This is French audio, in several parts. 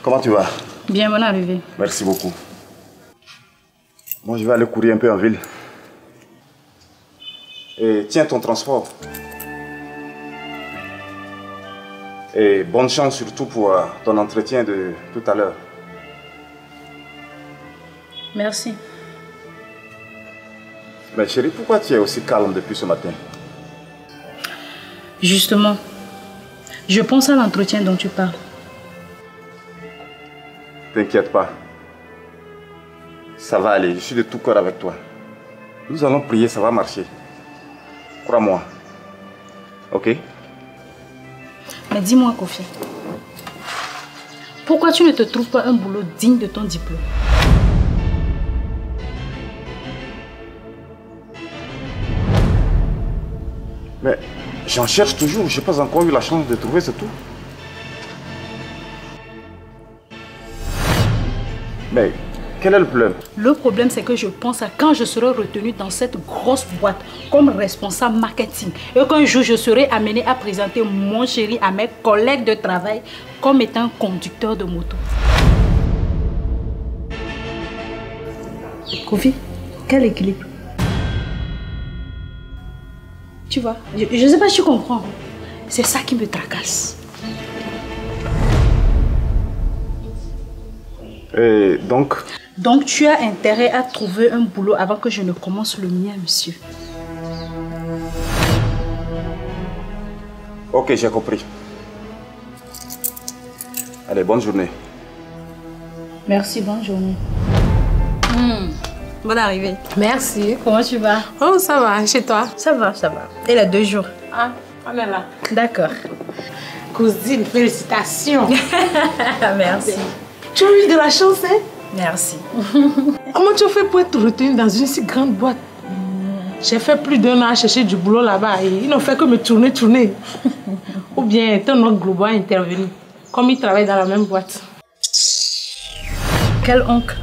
Comment tu vas? Bien, bonne arrivée. Merci beaucoup. Moi, je vais aller courir un peu en ville. Et tiens ton transport. Et bonne chance surtout pour ton entretien de tout à l'heure. Merci. Mais chérie, pourquoi tu es aussi calme depuis ce matin? Justement, je pense à l'entretien dont tu parles. T'inquiète pas. Ça va aller, je suis de tout cœur avec toi. Nous allons prier, ça va marcher. Crois-moi. Ok? Mais dis-moi, Kofi, pourquoi tu ne te trouves pas un boulot digne de ton diplôme? Mais j'en cherche toujours, je n'ai pas encore eu la chance de trouver, c'est tout. Mais quel est le problème? Le problème, c'est que je pense à quand je serai retenue dans cette grosse boîte comme responsable marketing et qu'un jour je serai amenée à présenter mon chéri à mes collègues de travail comme étant conducteur de moto. Kofi, quel équilibre? Tu vois, je ne sais pas si tu comprends. C'est ça qui me tracasse. Et donc? Donc tu as intérêt à trouver un boulot avant que je ne commence le mien, monsieur. Ok, j'ai compris. Allez, bonne journée. Merci, bonne journée. Bonne arrivée. Merci. Comment tu vas? Oh, ça va. Chez toi? Ça va, ça va. Et les 2 jours? Ah, on est là. D'accord. Cousine, félicitations. Merci. Tu as eu de la chance, hein? Merci. Comment tu as fait pour être retenue dans une si grande boîte? J'ai fait plus d'1 an à chercher du boulot là-bas et ils n'ont fait que me tourner. Ou bien ton oncle global est intervenu, comme ils travaillent dans la même boîte. Quel oncle?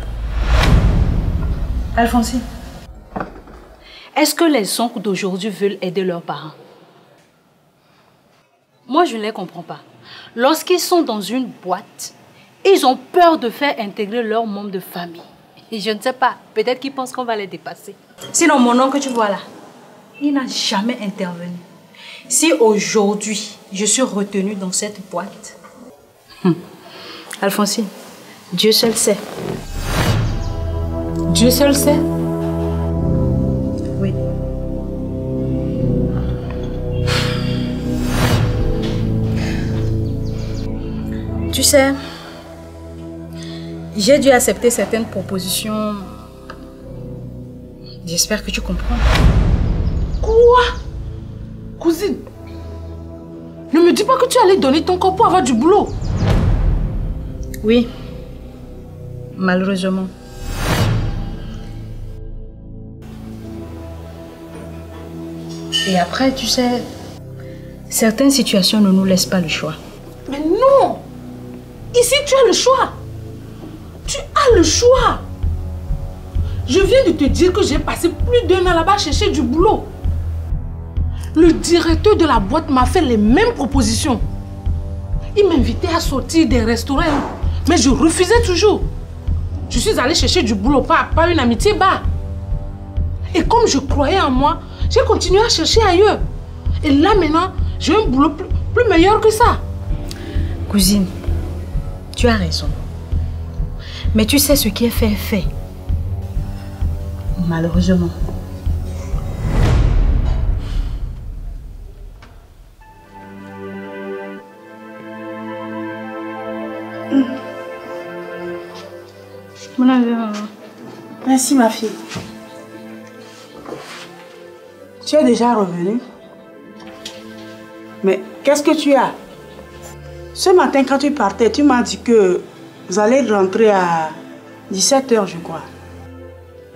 Alphonsine, est-ce que les oncles d'aujourd'hui veulent aider leurs parents? Moi, je ne les comprends pas. Lorsqu'ils sont dans une boîte, ils ont peur de faire intégrer leurs membres de famille. Et je ne sais pas, peut-être qu'ils pensent qu'on va les dépasser. Sinon, mon oncle que tu vois là, il n'a jamais intervenu. Si aujourd'hui, je suis retenue dans cette boîte, Alphonsine, Dieu seul sait. Dieu seul sait? Oui. Tu sais, j'ai dû accepter certaines propositions. J'espère que tu comprends. Quoi? Cousine, ne me dis pas que tu allais donner ton corps pour avoir du boulot. Oui, malheureusement. Et après, tu sais, certaines situations ne nous laissent pas le choix. Mais non! Ici, tu as le choix. Tu as le choix. Je viens de te dire que j'ai passé plus d'1 an là-bas à chercher du boulot. Le directeur de la boîte m'a fait les mêmes propositions. Il m'invitait à sortir des restaurants, mais je refusais toujours. Je suis allée chercher du boulot, pas une amitié bas. Et comme je croyais en moi, j'ai continué à chercher ailleurs. Et là maintenant, j'ai un boulot plus meilleur que ça. Cousine, tu as raison. Mais tu sais ce qui est fait est fait. Malheureusement. Merci ma fille. Tu es déjà revenue? Mais qu'est-ce que tu as? Ce matin quand tu partais, tu m'as dit que Vous allez rentrer à 17 h, je crois.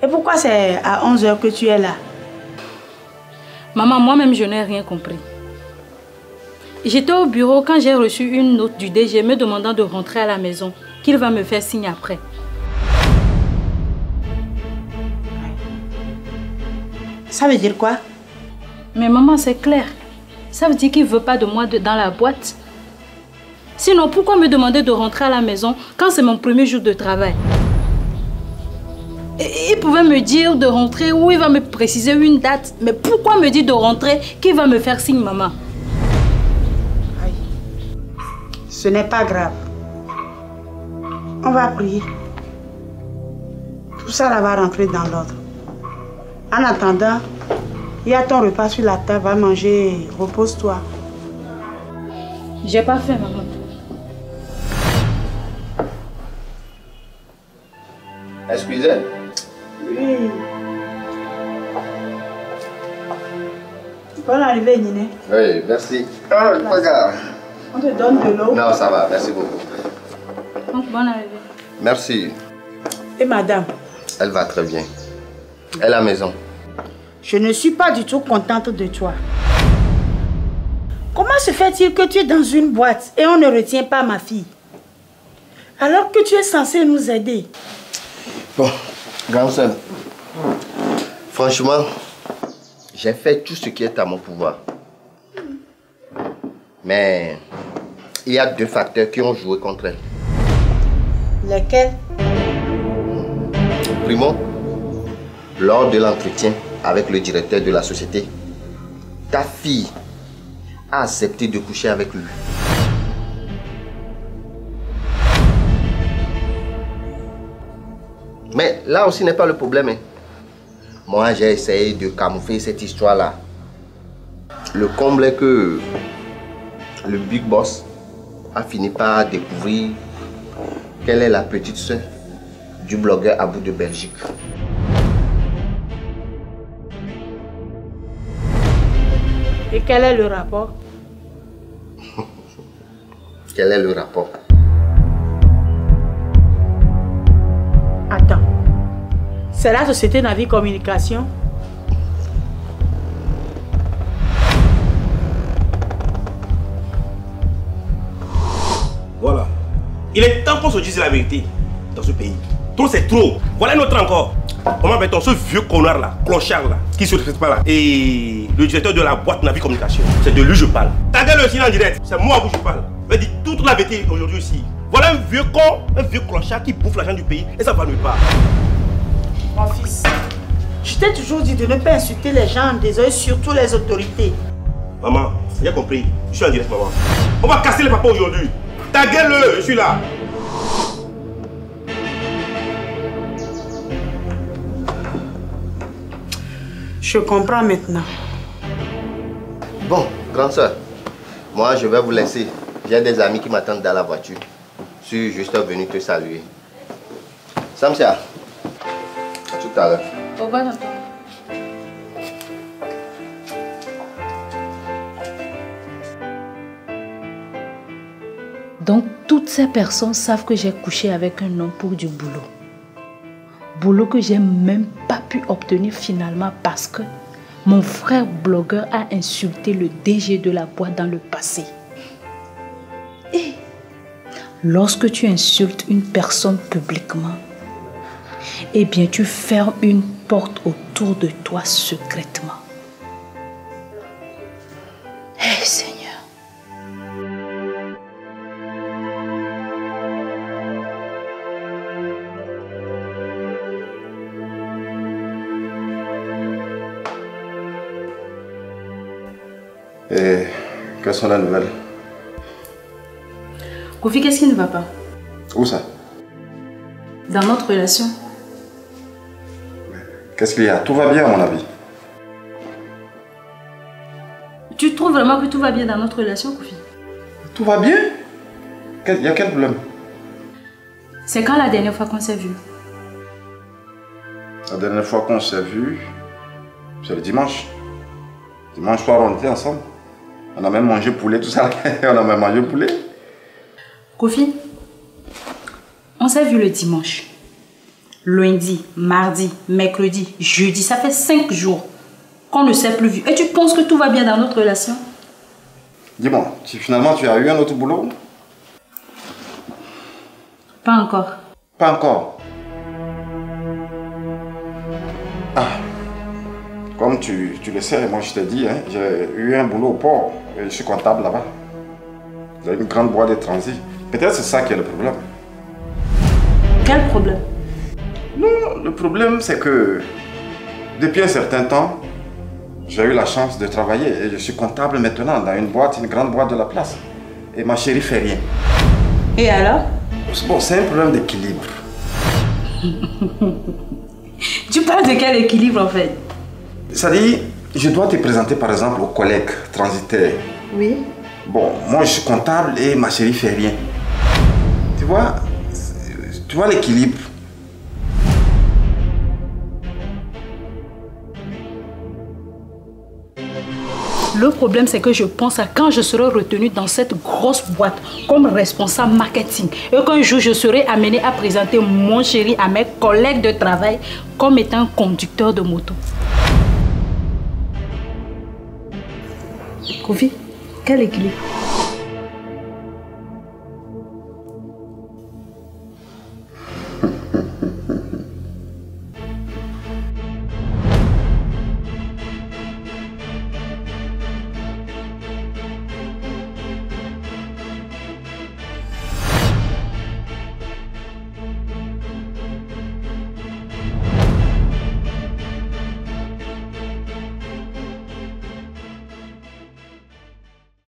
Et pourquoi c'est à 11 h que tu es là? Maman, moi-même, je n'ai rien compris. J'étais au bureau quand j'ai reçu une note du DG me demandant de rentrer à la maison, qu'il va me faire signe après. Ça veut dire quoi? Mais maman, c'est clair. Ça veut dire qu'il ne veut pas de moi dans la boîte. Sinon, pourquoi me demander de rentrer à la maison quand c'est mon premier jour de travail? Et il pouvait me dire de rentrer ou il va me préciser une date. Mais pourquoi me dire de rentrer qu'il va me faire signe, maman? Aïe. Ce n'est pas grave. On va prier. Tout ça là va rentrer dans l'ordre. En attendant, il y a ton repas sur la table, va manger, repose-toi. J'ai pas faim, maman. Excusez. Oui. Bonne arrivée, Niné. Oui, merci. Oh, regarde. On te donne de l'eau. Non, ça va, merci beaucoup. Donc, bonne arrivée. Merci. Et madame? Elle va très bien. Elle est à la maison. Je ne suis pas du tout contente de toi. Comment se fait-il que tu es dans une boîte et on ne retient pas ma fille? Alors que tu es censée nous aider. Bon, grande sœur. Franchement, j'ai fait tout ce qui est à mon pouvoir. Mais il y a deux facteurs qui ont joué contre elle. Lesquels? Primo, lors de l'entretien avec le directeur de la société, ta fille a accepté de coucher avec lui. Mais là aussi n'est pas le problème. Moi, j'ai essayé de camoufler cette histoire-là. Le comble est que le Big Boss a fini par découvrir qu'elle est la petite sœur du blogueur Abou de Belgique. Et quel est le rapport? Quel est le rapport? Attends. C'est la société Navi Communication? Voilà. Il est temps qu'on se dise la vérité dans ce pays. Trop c'est trop. Voilà une autre encore. Comment appelle-t-on ce vieux connard là, clochard là, qui se respecte pas là? Et le directeur de la boîte Navi Communication. C'est de lui je parle. T'as gagné le signe en direct. C'est moi où je parle. Je vais dire toute la vérité aujourd'hui ici. Voilà un vieux con, un vieux clochard qui bouffe l'argent du pays et ça va nulle part. Mon fils, je t'ai toujours dit de ne pas insulter les gens en désordre, surtout les autorités. Maman, j'ai compris. Je suis en direct, maman. On va casser les papas aujourd'hui. Taguez-le, je suis là. Je comprends maintenant. Bon, grande soeur, moi je vais vous laisser. J'ai des amis qui m'attendent dans la voiture. Je suis juste venu te saluer. Samsia, à tout à l'heure. Au revoir, tonton. Donc, toutes ces personnes savent que j'ai couché avec un homme pour du boulot. Boulot que j'ai même pas pu obtenir finalement parce que mon frère blogueur a insulté le DG de la boîte dans le passé. Et lorsque tu insultes une personne publiquement, eh bien tu fermes une porte autour de toi secrètement. Hey, Seigneur. Et quelles sont les nouvelles? Kofi, qu'est-ce qui ne va pas? Où ça? Dans notre relation. Qu'est-ce qu'il y a? Tout va bien à mon avis. Tu trouves vraiment que tout va bien dans notre relation, Kofi? Tout va bien? Il y a quel problème? C'est quand la dernière fois qu'on s'est vu? La dernière fois qu'on s'est vu, c'est le dimanche. Dimanche soir, on était ensemble. On a même mangé poulet, tout ça. On a même mangé poulet. Kofi, On s'est vu le dimanche. Lundi, mardi, mercredi, jeudi. Ça fait 5 jours qu'on ne s'est plus vu. Et tu penses que tout va bien dans notre relation? Dis-moi, finalement tu as eu un autre boulot? Pas encore. Pas encore. Ah, comme tu le sais, moi je t'ai dit, hein, j'ai eu un boulot au port. Et je suis comptable là-bas. Dans une grande boîte de transit. Peut-être c'est ça qui est le problème. Quel problème? Non, le problème c'est que depuis un certain temps, j'ai eu la chance de travailler et je suis comptable maintenant dans une grande boîte de la place. Et ma chérie fait rien. Et alors? Bon, c'est un problème d'équilibre. Tu parles de quel équilibre en fait? C'est-à-dire, je dois te présenter par exemple aux collègues transitaires. Oui. Bon, moi je suis comptable et ma chérie fait rien. Tu vois l'équilibre. Le problème, c'est que je pense à quand je serai retenue dans cette grosse boîte comme responsable marketing et qu'un jour je serai amenée à présenter mon chéri à mes collègues de travail comme étant conducteur de moto. Kofi, quel équilibre?